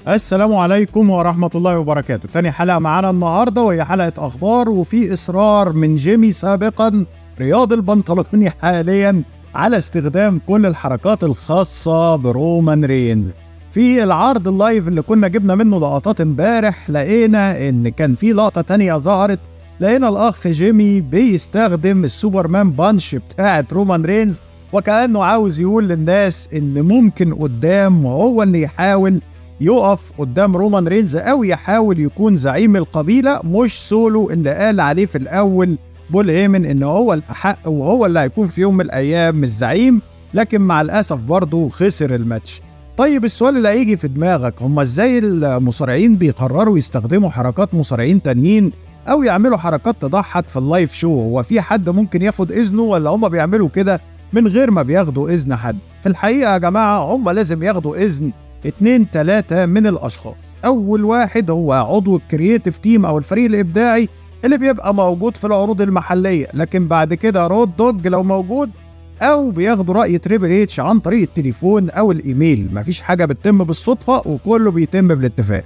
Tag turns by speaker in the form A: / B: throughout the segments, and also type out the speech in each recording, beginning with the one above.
A: السلام عليكم ورحمة الله وبركاته. تاني حلقة معانا النهاردة وهي حلقة أخبار، وفي إصرار من جيمي سابقا رياض البنطلوني حاليا على استخدام كل الحركات الخاصة برومان رينز. في العرض اللايف اللي كنا جبنا منه لقطات امبارح لقينا ان كان في لقطة تانية ظهرت، لقينا الأخ جيمي بيستخدم السوبرمان بانش بتاعة رومان رينز، وكأنه عاوز يقول للناس ان ممكن قدام هو اللي يحاول يقف قدام رومان رينز او يحاول يكون زعيم القبيلة، مش سولو اللي قال عليه في الاول بول هيمن ان هو الاحق وهو اللي هيكون في يوم من الايام الزعيم، لكن مع الاسف برضه خسر الماتش. طيب السؤال اللي هيجي في دماغك، هم ازاي المصارعين بيقرروا يستخدموا حركات مصارعين تانيين او يعملوا حركات تضحك في اللايف شو؟ هو في حد ممكن ياخد اذنه ولا هم بيعملوا كده من غير ما بياخدوا اذن حد؟ في الحقيقة يا جماعة هم لازم ياخدوا اذن 2-3 من الاشخاص. اول واحد هو عضو الكرييتيف تيم او الفريق الابداعي اللي بيبقى موجود في العروض المحليه، لكن بعد كده رود دوج لو موجود، او بياخدوا راي تريبل اتش عن طريق التليفون او الايميل. مفيش حاجه بتتم بالصدفه وكله بيتم بالاتفاق.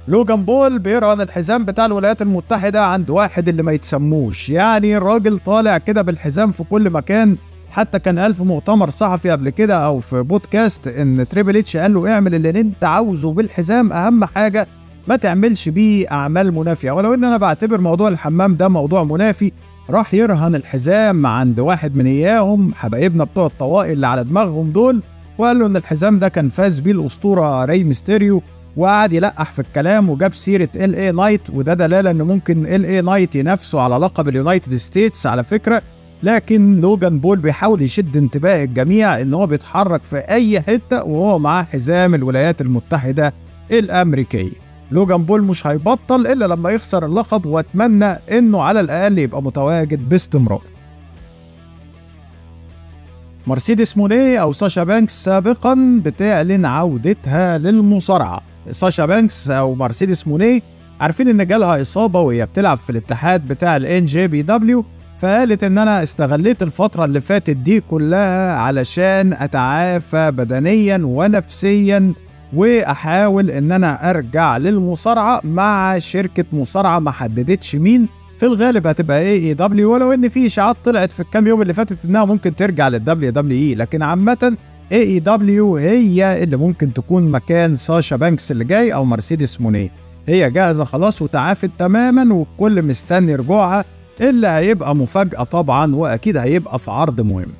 A: لوجان بول بيرهن الحزام بتاع الولايات المتحده عند واحد اللي ما يتسموش، يعني الراجل طالع كده بالحزام في كل مكان. حتى كان قال في مؤتمر صحفي قبل كده او في بودكاست ان تريبل اتش قال له اعمل اللي انت عاوزه بالحزام، اهم حاجه ما تعملش بيه اعمال منافيه. ولو ان انا بعتبر موضوع الحمام ده موضوع منافي، راح يرهن الحزام عند واحد من اياهم حبايبنا بتوع الطوائل اللي على دماغهم دول، وقال له ان الحزام ده كان فاز بيه الاسطوره ري ميستيريو، وقعد يلقح في الكلام وجاب سيره ال اي نايت، وده دلاله ان ممكن ال اي نايت ينافسوا على لقب اليونايتد ستيتس على فكره. لكن لوجان بول بيحاول يشد انتباه الجميع ان هو بيتحرك في اي حته وهو معاه حزام الولايات المتحده الامريكيه. لوجان بول مش هيبطل الا لما يخسر اللقب، واتمنى انه على الاقل يبقى متواجد باستمرار. مرسيدس مونيه او ساشا بانكس سابقا بتعلن عودتها للمصارعه. ساشا بانكس او مرسيدس مونيه عارفين ان جالها اصابه وهي بتلعب في الاتحاد بتاع الان جي بي دبليو، فقالت ان انا استغليت الفترة اللي فاتت دي كلها علشان اتعافى بدنيا ونفسيا، واحاول ان انا ارجع للمصارعة مع شركة مصارعة ما حددتش مين، في الغالب هتبقى اي دبليو، ولو ان في اشاعات طلعت في الكام يوم اللي فاتت انها ممكن ترجع للدبليو دبليو اي، لكن عامة اي دبليو هي اللي ممكن تكون مكان ساشا بانكس اللي جاي او مرسيدس مونيه. هي جاهزة خلاص وتعافت تماما والكل مستني رجوعها، اللي هيبقى مفاجأة طبعا، واكيد هيبقى في عرض مهم.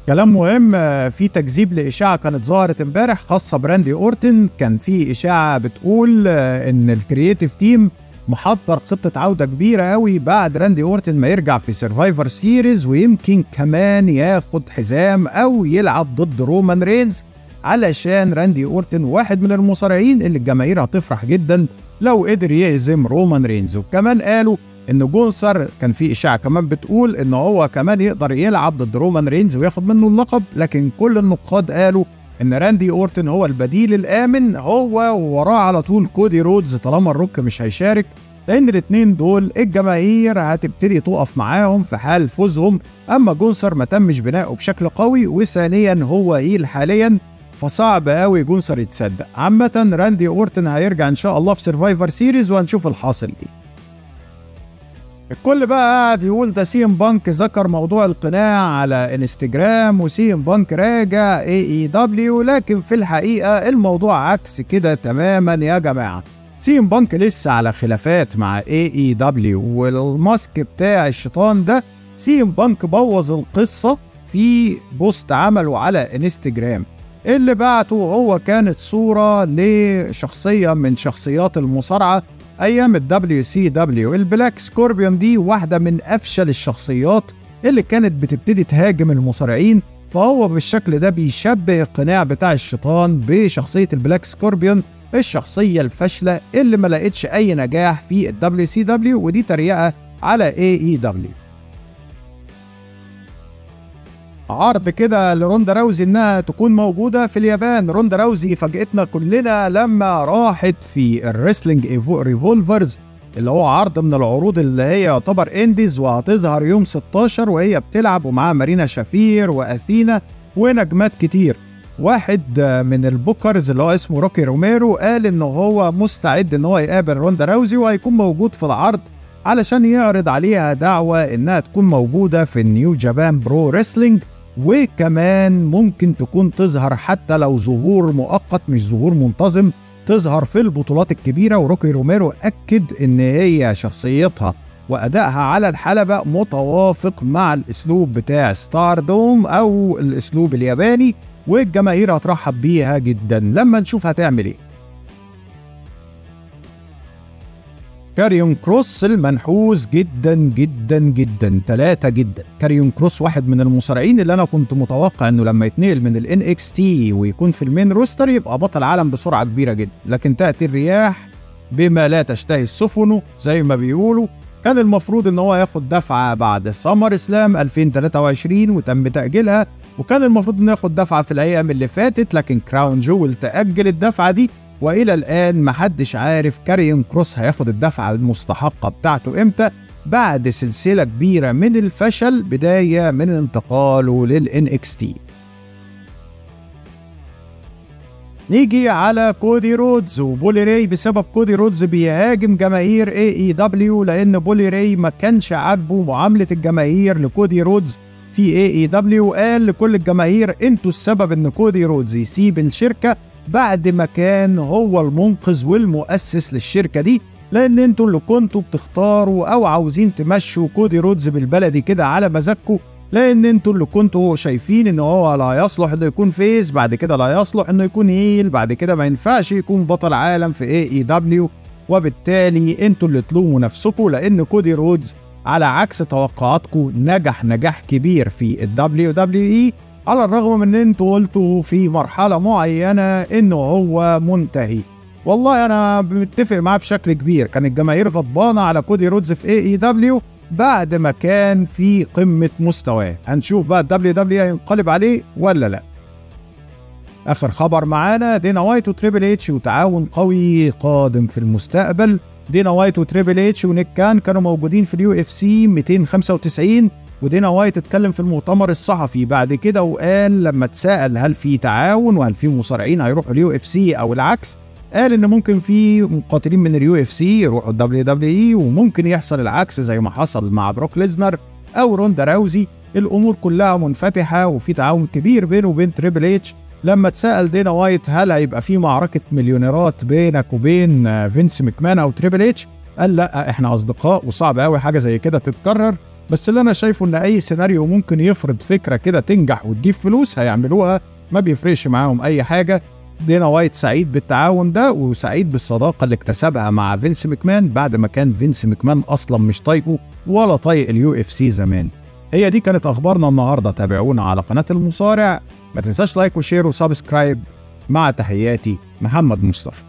A: كلام مهم، في تكذيب لإشاعة كانت ظهرت امبارح خاصة براندي أورتن. كان في إشاعة بتقول ان الكرييتيف تيم محضر خطة عودة كبيرة قوي بعد راندي أورتن ما يرجع في سيرفايفر سيريز، ويمكن كمان ياخد حزام او يلعب ضد رومان رينز، علشان راندي أورتن واحد من المصارعين اللي الجماهير هتفرح جدا لو قدر يهزم رومان رينز. وكمان قالوا ان جونثر، كان في اشاعه كمان بتقول ان هو كمان يقدر يلعب ضد رومان رينز وياخد منه اللقب، لكن كل النقاد قالوا ان راندي أورتن هو البديل الامن، هو ووراه على طول كودي رودز طالما الروك مش هيشارك، لان الاثنين دول الجماهير هتبتدي تقف معاهم في حال فوزهم. اما جونثر ما تمش بناؤه بشكل قوي، وثانيا هو هيل حاليا، فصعب قوي جونثر يتصدق. عامة راندي أورتن هيرجع ان شاء الله في سيرفايفر سيريز وهنشوف الحاصل ايه. الكل بقى قاعد يقول ده سي ام بانك ذكر موضوع القناع على انستجرام وسي ام بانك راجع اي دبليو، لكن في الحقيقة الموضوع عكس كده تماما يا جماعة. سي ام بانك لسه على خلافات مع اي دبليو، والماسك بتاع الشيطان ده سي ام بانك بوظ القصة في بوست عمله على انستجرام. اللي بعته هو كانت صورة لشخصية من شخصيات المصارعة ايام الدبليو سي دبليو. البلاك سكوربيون دي واحدة من افشل الشخصيات اللي كانت بتبتدي تهاجم المصارعين، فهو بالشكل ده بيشبه القناع بتاع الشيطان بشخصية البلاك سكوربيون، الشخصية الفاشلة اللي ما لقتش اي نجاح في الدبليو سي دبليو، ودي تريقة على اي دبليو. عرض كده لروندا راوزي انها تكون موجوده في اليابان. روندا راوزي فاجئتنا كلنا لما راحت في الريسلينج ريفولفرز، اللي هو عرض من العروض اللي هي يعتبر انديز، وهتظهر يوم 16 وهي بتلعب ومعاها مارينا شافير واثينا ونجمات كتير. واحد من البوكرز اللي هو اسمه روكي روميرو قال ان هو مستعد ان هو يقابل روندا راوزي وهيكون موجود في العرض علشان يعرض عليها دعوة انها تكون موجودة في النيو جابان برو ريسلينج، وكمان ممكن تكون تظهر حتى لو ظهور مؤقت مش ظهور منتظم، تظهر في البطولات الكبيرة. وروكي روميرو أكد ان هي شخصيتها وأدائها على الحلبة متوافق مع الأسلوب بتاع ستار دوم أو الأسلوب الياباني، والجماهير هترحب بيها جدا. لما نشوف هتعمل ايه. كاريون كروس المنحوس جدا جدا جدا، 3 جدا. كاريون كروس واحد من المصارعين اللي انا كنت متوقع انه لما يتنقل من الان اكس تي ويكون في المين روستر يبقى بطل عالم بسرعه كبيره جدا، لكن تاتي الرياح بما لا تشتهي السفن زي ما بيقولوا. كان المفروض ان هو ياخد دفعه بعد سمر اسلام 2023 وتم تاجيلها، وكان المفروض انه ياخد دفعه في الايام اللي فاتت، لكن كراون جول تاجل الدفعه دي، والى الان محدش عارف كاريون كروس هياخد الدفعه المستحقه بتاعته امتى، بعد سلسله كبيره من الفشل بدايه من انتقاله للان اكس تي. نيجي على كودي رودز وبولي راي. بسبب كودي رودز بيهاجم جماهير AEW لان بولي راي ما كانش عاجبه معامله الجماهير لكودي رودز في AEW، وقال لكل الجماهير انتوا السبب ان كودي رودز يسيب الشركه بعد ما كان هو المنقذ والمؤسس للشركه دي، لان انتوا اللي كنتوا بتختاروا او عاوزين تمشوا كودي رودز بالبلدي كده على مزاجكم، لان انتوا اللي كنتوا شايفين ان هو لا يصلح انه يكون فيس، بعد كده لا يصلح انه يكون هيل، بعد كده ما ينفعش يكون بطل عالم في AEW، وبالتالي انتوا اللي تلوموا نفسكم، لان كودي رودز على عكس توقعاتكم نجح نجاح كبير في WWE، على الرغم من ان انتوا قلتوا في مرحلة معينة انه هو منتهي. والله انا متفق معاه بشكل كبير، كان الجماهير غضبانة على كودي رودز في AEW بعد ما كان في قمة مستواه. هنشوف بقى WWE هينقلب عليه ولا لا. اخر خبر معانا دينا وايت وتريبل اتش وتعاون قوي قادم في المستقبل. دينا وايت وتريبل اتش ونيك كانوا موجودين في اليو اف سي 295، ودينا وايت اتكلم في المؤتمر الصحفي بعد كده وقال لما اتسأل هل في تعاون وهل في مصارعين هيروحوا اليو اف سي او العكس، قال ان ممكن في مقاتلين من اليو اف سي يروحوا WWE، وممكن يحصل العكس زي ما حصل مع بروك ليزنر او روندا راوزي. الامور كلها منفتحه وفي تعاون كبير بينه وبين تريبل اتش. لما اتسأل دينا وايت هل هيبقى في معركه مليونيرات بينك وبين فينس مكمان او تريبل اتش، قال لا احنا اصدقاء وصعب قوي حاجه زي كده تتكرر، بس اللي انا شايفه ان اي سيناريو ممكن يفرض فكره كده تنجح وتجيب فلوس هيعملوها، ما بيفرقش معاهم اي حاجه. دينا وايت سعيد بالتعاون ده وسعيد بالصداقه اللي اكتسبها مع فينس مكمان بعد ما كان فينس مكمان اصلا مش طايقه ولا طايق اليو اف سي زمان. هي دي كانت اخبارنا النهارده، تابعونا على قناه المصارع، ما تنساش لايك وشير وسبسكرايب. مع تحياتي محمد مصطفى.